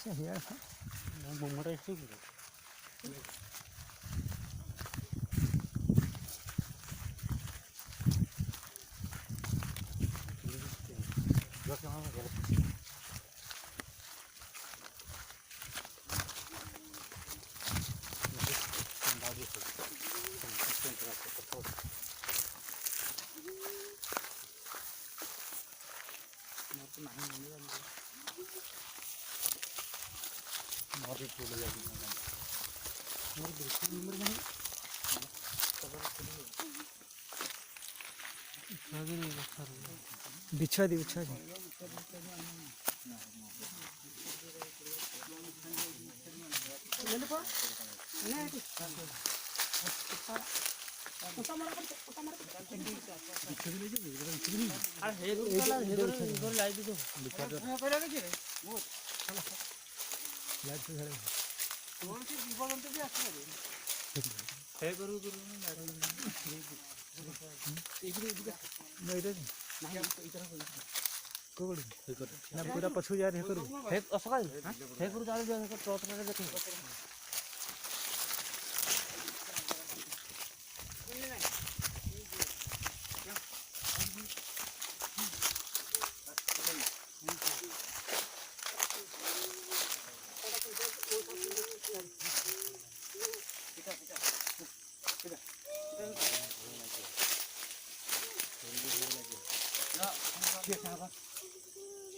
Here. Mumura is too. बिछा दी बिछा दी ना पूरा पछू जा रहे करू हे असका हे करू जाले जे ट्रॉट रे देखे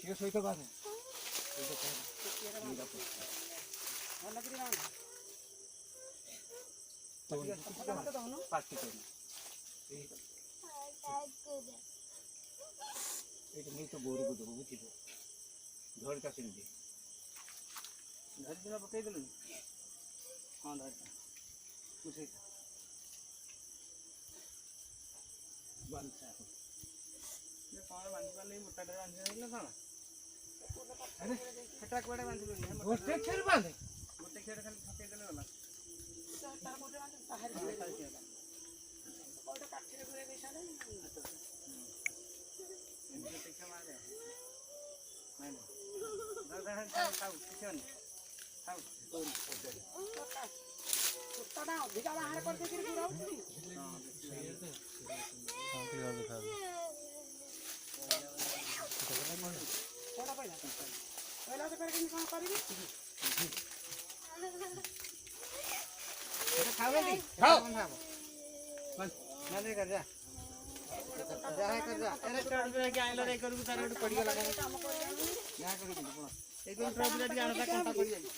ये सोई तो बात है तो बोर को दो बुझी दो धड़ का सिंधी धड़ दिना पकई देलु हां धड़ कुछ बंद सा ये कौन बांध पाले मोटा डर बांध देले कौन अरे खटा कोड़े बांध देले गोटे खेर बांधे गोटे खेर खाली ठके देले वाला तार मोटे बांध बाहर गेला कोड़े काठरे घरे बेसाले इनके देखा मारे नहीं दादा खाऊ किचन खाऊ कुत्ता ना भिगा बाहर कर दे फिर गिराऊ हां क्लियर दिखा दे कोड़ा पहिला पहिला से करके कौन करिबी এটা খাবে নি খাও बस ना दे कर जा जा है कर जा अरे ट्रॉट पे के आइलो रे करू तारे पड़ी गला काम कर जा करू एक ट्रॉट पे के आना कोंटा पड़ी जाई